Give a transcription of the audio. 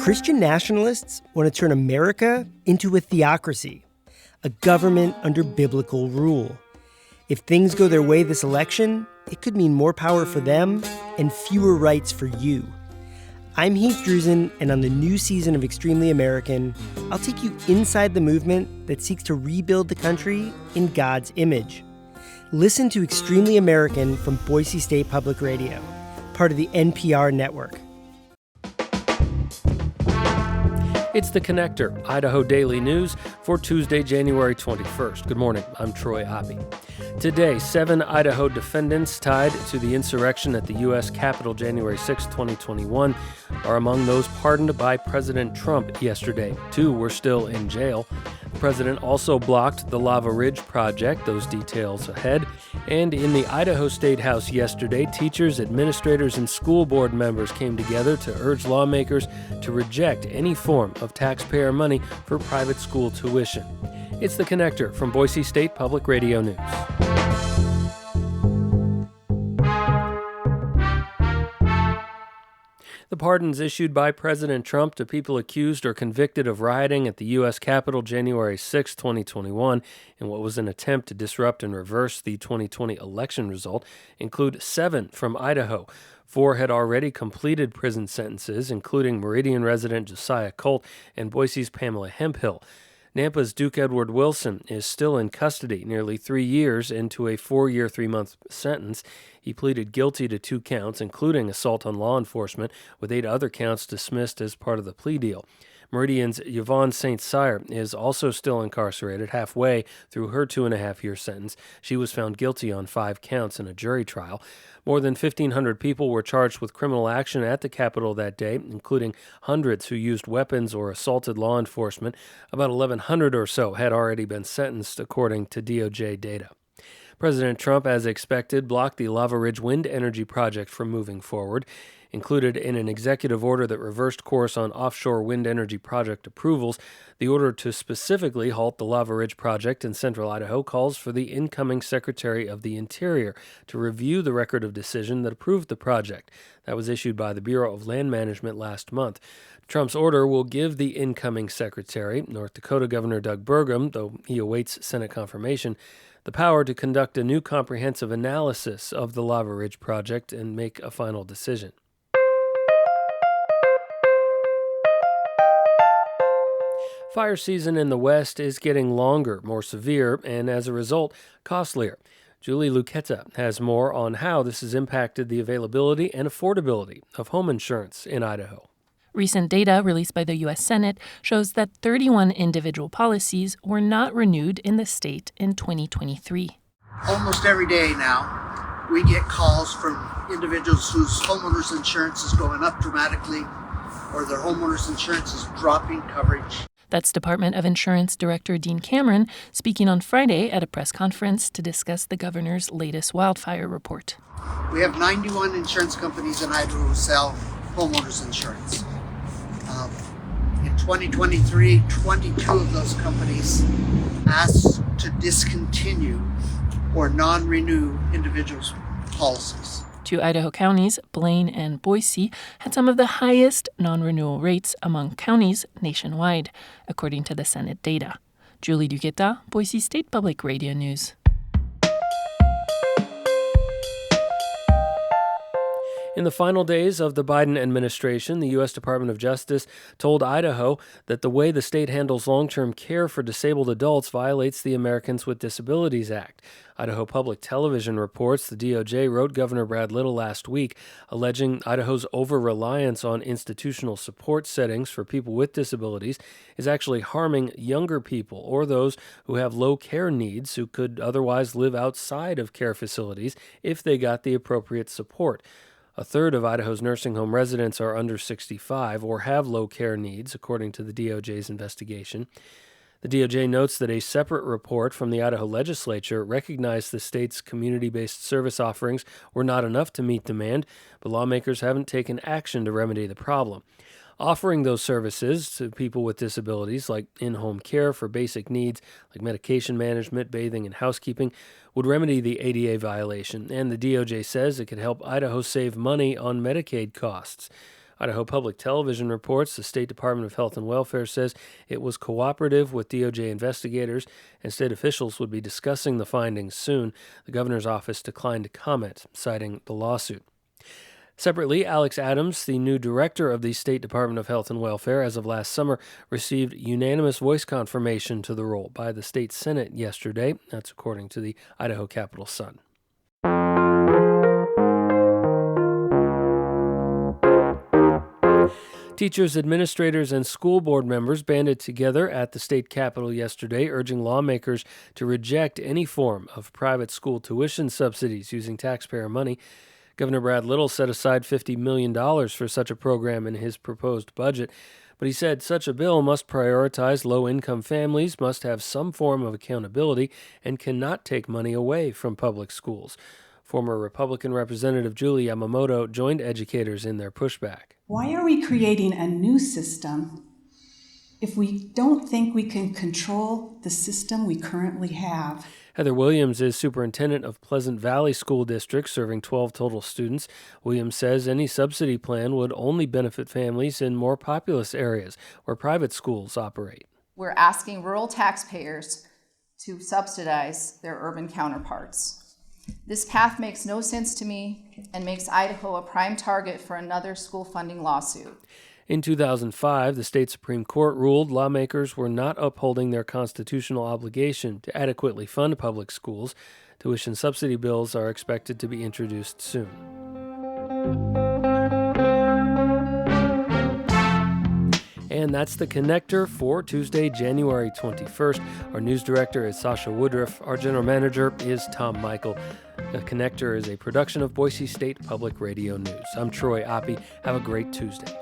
Christian nationalists want to turn America into a theocracy, a government under biblical rule. If things go their way this election, it could mean more power for them and fewer rights for you. I'm Heath Drusen, and on the new season of Extremely American, I'll take you inside the movement that seeks to rebuild the country in God's image. Listen to Extremely American from Boise State Public Radio, part of the NPR network. It's The Connector, Idaho Daily News for Tuesday, January 21st. Good morning, I'm Troy Oppie. Today, 7 Idaho defendants tied to the insurrection at the U.S. Capitol January 6, 2021 are among those pardoned by President Trump yesterday. 2 were still in jail. The president also blocked the Lava Ridge project, those details ahead. And in the Idaho Statehouse yesterday, teachers, administrators, and school board members came together to urge lawmakers to reject any form of taxpayer money for private school tuition. It's The Connector from Boise State Public Radio News. The pardons issued by President Trump to people accused or convicted of rioting at the U.S. Capitol January 6, 2021, in what was an attempt to disrupt and reverse the 2020 election result, include 7 from Idaho. 4 had already completed prison sentences, including Meridian resident Josiah Colt and Boise's Pamela Hemphill. Nampa's Duke Edward Wilson is still in custody, nearly 3 years into a 4-year, 3-month sentence. He pleaded guilty to 2 counts, including assault on law enforcement, with 8 other counts dismissed as part of the plea deal. Meridian's Yvonne St. Cyr is also still incarcerated, halfway through her 2.5-year sentence. She was found guilty on 5 counts in a jury trial. More than 1,500 people were charged with criminal action at the Capitol that day, including hundreds who used weapons or assaulted law enforcement. About 1,100 or so had already been sentenced, according to DOJ data. President Trump, as expected, blocked the Lava Ridge wind energy project from moving forward. Included in an executive order that reversed course on offshore wind energy project approvals, the order to specifically halt the Lava Ridge project in central Idaho calls for the incoming Secretary of the Interior to review the record of decision that approved the project. That was issued by the Bureau of Land Management last month. Trump's order will give the incoming Secretary, North Dakota Governor Doug Burgum, though he awaits Senate confirmation, the power to conduct a new comprehensive analysis of the Lava Ridge project and make a final decision. Fire season in the West is getting longer, more severe, and as a result, costlier. Julie Lucchetta has more on how this has impacted the availability and affordability of home insurance in Idaho. Recent data released by the U.S. Senate shows that 31 individual policies were not renewed in the state in 2023. Almost every day now, we get calls from individuals whose homeowners insurance is going up dramatically or their homeowners insurance is dropping coverage. That's Department of Insurance Director Dean Cameron speaking on Friday at a press conference to discuss the governor's latest wildfire report. We have 91 insurance companies in Idaho who sell homeowners insurance. In 2023, 22 of those companies asked to discontinue or non-renew individuals' policies. 2 Idaho counties, Blaine and Boise, had some of the highest non-renewal rates among counties nationwide, according to the Senate data. Julie Lucchetta, Boise State Public Radio News. In the final days of the Biden administration, the U.S. Department of Justice told Idaho that the way the state handles long-term care for disabled adults violates the Americans with Disabilities Act. Idaho Public Television reports the DOJ wrote Governor Brad Little last week, alleging Idaho's over-reliance on institutional support settings for people with disabilities is actually harming younger people or those who have low care needs who could otherwise live outside of care facilities if they got the appropriate support. A third of Idaho's nursing home residents are under 65 or have low care needs, according to the DOJ's investigation. The DOJ notes that a separate report from the Idaho legislature recognized the state's community-based service offerings were not enough to meet demand, but lawmakers haven't taken action to remedy the problem. Offering those services to people with disabilities, like in-home care for basic needs like medication management, bathing, and housekeeping, would remedy the ADA violation, and the DOJ says it could help Idaho save money on Medicaid costs. Idaho Public Television reports the State Department of Health and Welfare says it was cooperative with DOJ investigators and state officials would be discussing the findings soon. The governor's office declined to comment, citing the lawsuit. Separately, Alex Adams, the new director of the State Department of Health and Welfare as of last summer, received unanimous voice confirmation to the role by the state Senate yesterday. That's according to the Idaho Capital Sun. Teachers, administrators, and school board members banded together at the state capitol yesterday, urging lawmakers to reject any form of private school tuition subsidies using taxpayer money. Governor Brad Little set aside $50 million for such a program in his proposed budget, but he said such a bill must prioritize low-income families, must have some form of accountability, and cannot take money away from public schools. Former Republican Representative Julie Yamamoto joined educators in their pushback. Why are we creating a new system if we don't think we can control the system we currently have? Heather Williams is superintendent of Pleasant Valley School District, serving 12 total students. Williams says any subsidy plan would only benefit families in more populous areas where private schools operate. We're asking rural taxpayers to subsidize their urban counterparts. This path makes no sense to me and makes Idaho a prime target for another school funding lawsuit. In 2005, the state Supreme Court ruled lawmakers were not upholding their constitutional obligation to adequately fund public schools. Tuition subsidy bills are expected to be introduced soon. And that's the Connector for Tuesday, January 21st. Our news director is Sasha Woodruff. Our general manager is Tom Michael. The Connector is a production of Boise State Public Radio News. I'm Troy Oppie. Have a great Tuesday.